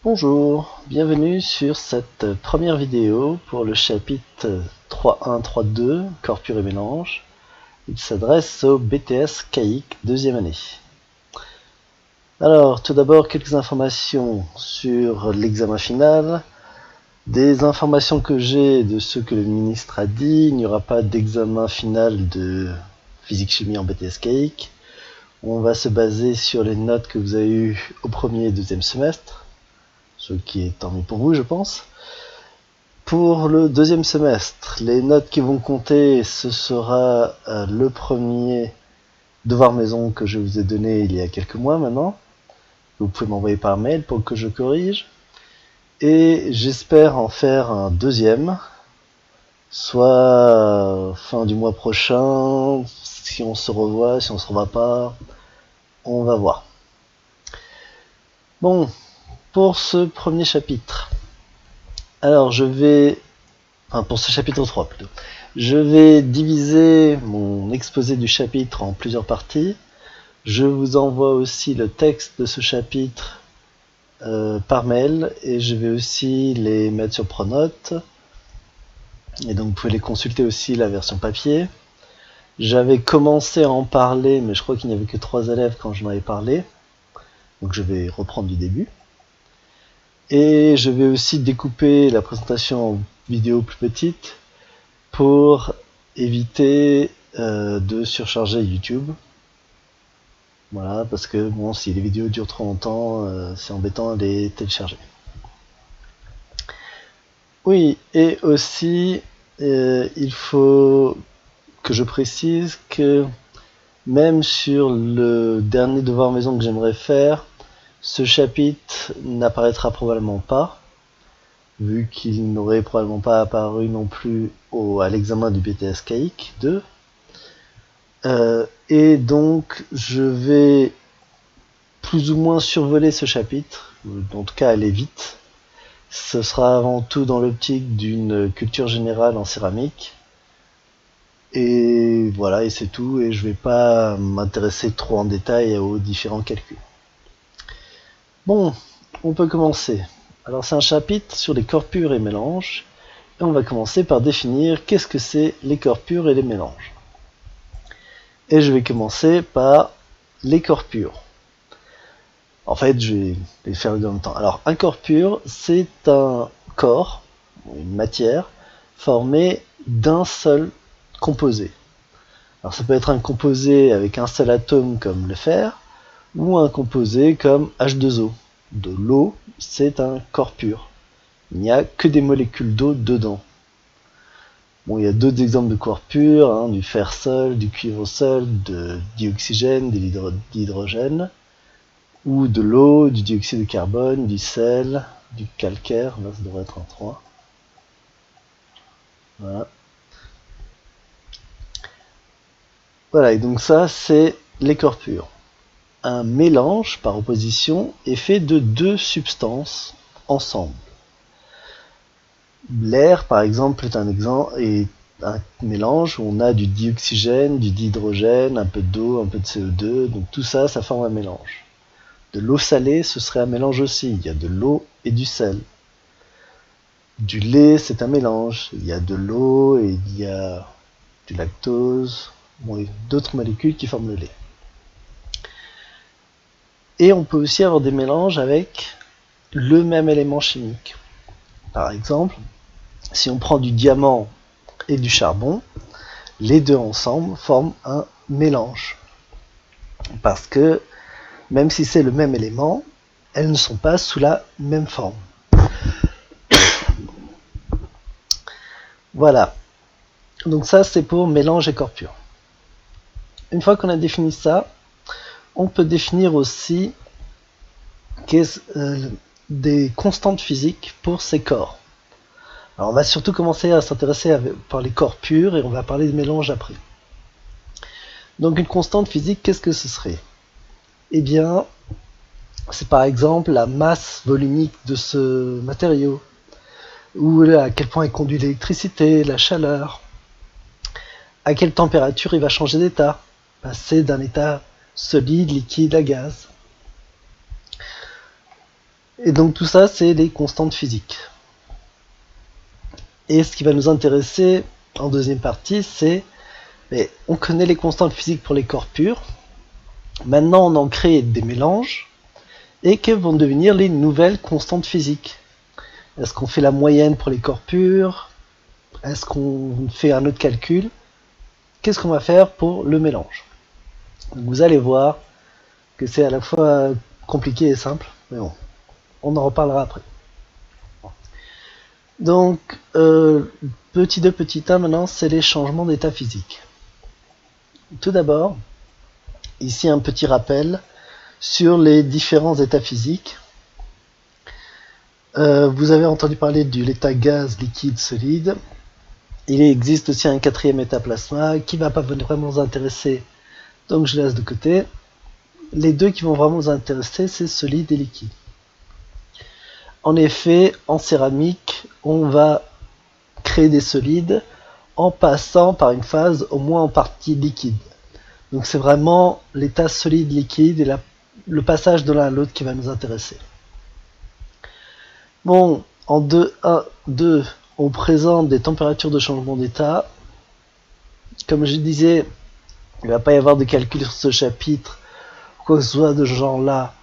Bonjour, bienvenue sur cette première vidéo pour le chapitre 3.1.3.2 Corps pur et mélange. Il s'adresse au BTS CAIC deuxième année. Alors, tout d'abord, quelques informations sur l'examen final. Des informations que j'ai de ce que le ministre a dit, il n'y aura pas d'examen final de physique-chimie en BTS CAIC. On va se baser sur les notes que vous avez eues au premier et deuxième semestre. Ce qui est tant mieux pour vous, je pense. Pour le deuxième semestre, les notes qui vont compter, ce sera le premier devoir maison que je vous ai donné il y a quelques mois maintenant. Vous pouvez m'envoyer par mail pour que je corrige. Et j'espère en faire un deuxième, soit fin du mois prochain, si on se revoit, si on se revoit pas, on va voir. Bon, pour ce premier chapitre, alors pour ce chapitre 3 plutôt, je vais diviser mon exposé du chapitre en plusieurs parties. Je vous envoie aussi le texte de ce chapitre par mail et je vais aussi les mettre sur Pronote. Et donc vous pouvez les consulter aussi la version papier. J'avais commencé à en parler, mais je crois qu'il n'y avait que 3 élèves quand j'en avais parlé. Donc je vais reprendre du début. Et je vais aussi découper la présentation en vidéo plus petite pour éviter de surcharger YouTube. Voilà, parce que bon, si les vidéos durent trop longtemps, c'est embêtant de les télécharger. Oui, et aussi, il faut que je précise que même sur le dernier devoir maison que j'aimerais faire, ce chapitre n'apparaîtra probablement pas, vu qu'il n'aurait probablement pas apparu non plus à l'examen du BTS CAIC 2. Et donc je vais plus ou moins survoler ce chapitre, en tout cas aller vite. Ce sera avant tout dans l'optique d'une culture générale en céramique. Et voilà, et c'est tout, et je vais pas m'intéresser trop en détail aux différents calculs. Bon, on peut commencer. Alors c'est un chapitre sur les corps purs et mélanges, et on va commencer par définir qu'est-ce que c'est les corps purs et les mélanges. Et je vais commencer par les corps purs. En fait, je vais les faire en même temps. Alors, un corps pur, c'est un corps, une matière, formée d'un seul composé. Alors, ça peut être un composé avec un seul atome comme le fer, ou un composé comme H2O. De l'eau, c'est un corps pur. Il n'y a que des molécules d'eau dedans. Bon, il y a d'autres exemples de corps purs, du fer seul, du cuivre seul, de dioxygène, de l'hydrogène, ou de l'eau, du dioxyde de carbone, du sel, du calcaire, là ça devrait être un 3. Voilà. Voilà, et donc ça c'est les corps purs. Un mélange, par opposition, est fait de 2 substances ensemble. L'air, par exemple, est un mélange où on a du dioxygène, du dihydrogène, un peu d'eau, un peu de CO2, donc tout ça, ça forme un mélange. De l'eau salée, ce serait un mélange aussi, il y a de l'eau et du sel. Du lait, c'est un mélange, il y a de l'eau et il y a du lactose, bon, et d'autres molécules qui forment le lait. Et on peut aussi avoir des mélanges avec le même élément chimique. Par exemple, si on prend du diamant et du charbon, les deux ensemble forment un mélange. Parce que, même si c'est le même élément, elles ne sont pas sous la même forme. Voilà. Donc ça, c'est pour mélange et corps pur. Une fois qu'on a défini ça, on peut définir aussi des constantes physiques pour ces corps. Alors on va surtout commencer à s'intéresser par les corps purs et on va parler de mélange après. Donc une constante physique, qu'est-ce que ce serait? Eh bien, c'est par exemple la masse volumique de ce matériau, ou à quel point il conduit l'électricité, la chaleur, à quelle température il va changer d'état, passer d'un état solide, liquide à gaz. Et donc tout ça, c'est les constantes physiques. Et ce qui va nous intéresser en deuxième partie, c'est, on connaît les constantes physiques pour les corps purs. Maintenant, on en crée des mélanges. Et que vont devenir les nouvelles constantes physiques? Est-ce qu'on fait la moyenne pour les corps purs? Est-ce qu'on fait un autre calcul? Qu'est-ce qu'on va faire pour le mélange? Donc vous allez voir que c'est à la fois compliqué et simple, mais bon, on en reparlera après. Donc, petit 2, petit 1, maintenant, c'est les changements d'état physique. Tout d'abord, ici un petit rappel sur les différents états physiques. Vous avez entendu parler de l'état gaz, liquide, solide. Il existe aussi un quatrième état plasma qui ne va pas vraiment nous intéresser, donc je laisse de côté. Les deux qui vont vraiment nous intéresser, c'est solide et liquide. En effet, en céramique, on va créer des solides en passant par une phase au moins en partie liquide. Donc c'est vraiment l'état solide-liquide et le passage de l'un à l'autre qui va nous intéresser. Bon, en 2.1.2, on présente des températures de changement d'état. Comme je disais, il ne va pas y avoir de calcul sur ce chapitre, quoi que ce soit de ce genre-là.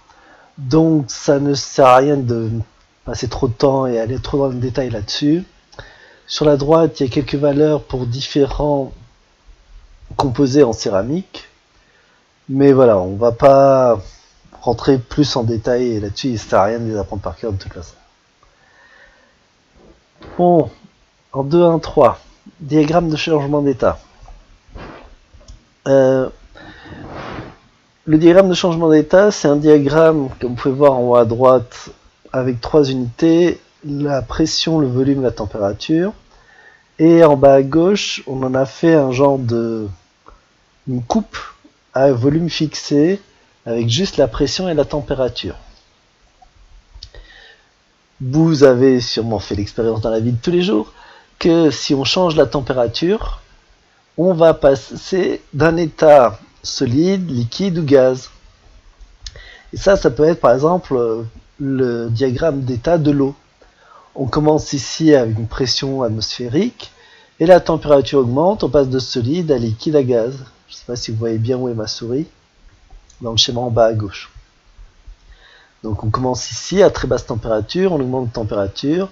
Donc ça ne sert à rien de passer trop de temps et aller trop dans le détail là-dessus. Sur la droite, il y a quelques valeurs pour différents composés en céramique. Mais voilà, on ne va pas rentrer plus en détail là-dessus, il ne sert à rien de les apprendre par cœur de toute façon. Bon, en 2.1.3, diagramme de changement d'état. Le diagramme de changement d'état, c'est un diagramme, comme vous pouvez voir en haut à droite, avec 3 unités, la pression, le volume, la température. Et en bas à gauche, on en a fait un genre de une coupe à volume fixé, avec juste la pression et la température. Vous avez sûrement fait l'expérience dans la vie de tous les jours, que si on change la température, on va passer d'un état solide, liquide ou gaz. Et ça peut être par exemple le diagramme d'état de l'eau. On commence ici avec une pression atmosphérique, et la température augmente, on passe de solide à liquide à gaz. Je ne sais pas si vous voyez bien où est ma souris, dans le schéma en bas à gauche. Donc on commence ici à très basse température, on augmente de température,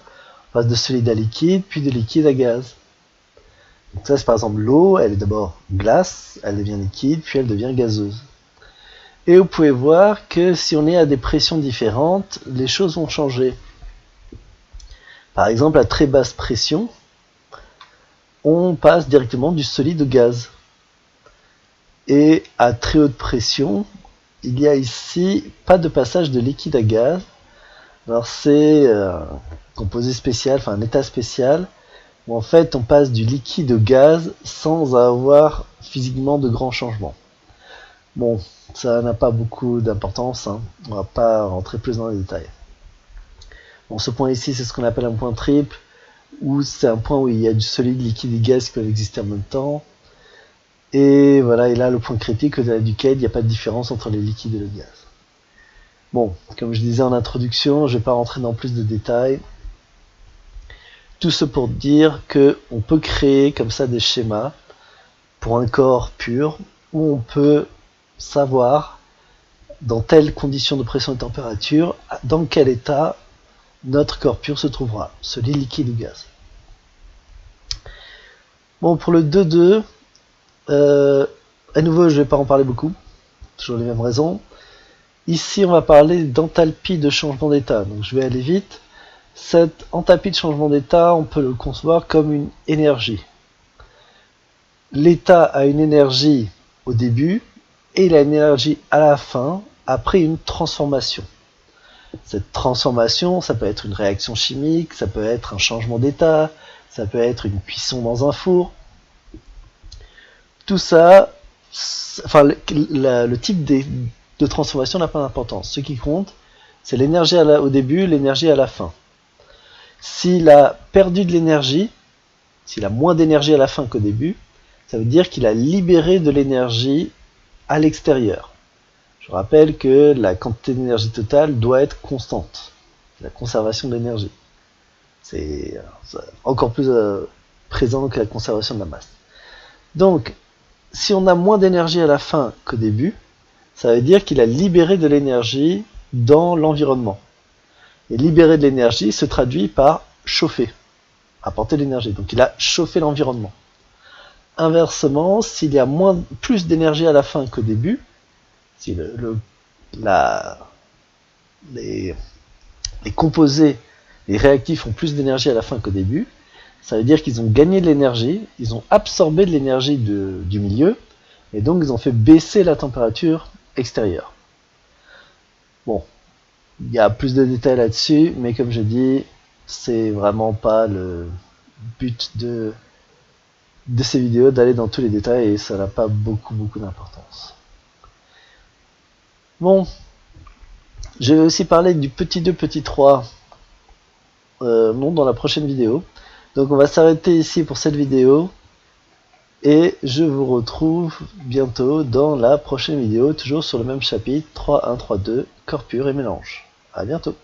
on passe de solide à liquide, puis de liquide à gaz. Donc ça c'est par exemple l'eau, elle est d'abord glace, elle devient liquide, puis elle devient gazeuse. Et vous pouvez voir que si on est à des pressions différentes, les choses vont changer. Par exemple à très basse pression, on passe directement du solide au gaz. Et à très haute pression, il y a ici pas de passage de liquide à gaz. Alors c'est un composé spécial, enfin un état spécial, où en fait on passe du liquide au gaz sans avoir physiquement de grands changements. Bon, ça n'a pas beaucoup d'importance, hein. On va pas rentrer plus dans les détails. Bon, ce point ici, c'est ce qu'on appelle un point triple, où c'est un point où il y a du solide, liquide et gaz qui peuvent exister en même temps. Et voilà, et là le point critique au-delà duquel il n'y a pas de différence entre les liquides et le gaz. Bon, comme je disais en introduction, je ne vais pas rentrer dans plus de détails. Tout ce pour dire qu'on peut créer comme ça des schémas pour un corps pur, où on peut savoir dans telles conditions de pression et de température, dans quel état notre corps pur se trouvera, solide, liquide ou gaz. Bon, pour le 2.2, à nouveau, je ne vais pas en parler beaucoup, toujours les mêmes raisons. Ici, on va parler d'enthalpie de changement d'état, donc je vais aller vite. Cette enthalpie de changement d'état, on peut le concevoir comme une énergie. L'état a une énergie au début et il a une énergie à la fin, après une transformation. Cette transformation, ça peut être une réaction chimique, ça peut être un changement d'état, ça peut être une cuisson dans un four. Tout ça, enfin le type de transformation n'a pas d'importance. Ce qui compte, c'est l'énergie au début, l'énergie à la fin. S'il a perdu de l'énergie, s'il a moins d'énergie à la fin qu'au début, ça veut dire qu'il a libéré de l'énergie à l'extérieur. Je rappelle que la quantité d'énergie totale doit être constante. la conservation de l'énergie. C'est encore plus présent que la conservation de la masse. Donc, si on a moins d'énergie à la fin qu'au début, ça veut dire qu'il a libéré de l'énergie dans l'environnement. Et libérer de l'énergie se traduit par chauffer, apporter de l'énergie. Donc il a chauffé l'environnement. Inversement, s'il y a plus d'énergie à la fin qu'au début, si les composés, les réactifs ont plus d'énergie à la fin qu'au début, ça veut dire qu'ils ont gagné de l'énergie, ils ont absorbé de l'énergie du milieu, et donc ils ont fait baisser la température extérieure. Bon, il y a plus de détails là-dessus, mais comme je dis, c'est vraiment pas le but de ces vidéos d'aller dans tous les détails, et ça n'a pas beaucoup d'importance. Bon, je vais aussi parler du petit 2, petit 3 dans la prochaine vidéo. Donc on va s'arrêter ici pour cette vidéo, et je vous retrouve bientôt dans la prochaine vidéo, toujours sur le même chapitre 3.1.3.2, corps pur et mélange. À bientôt.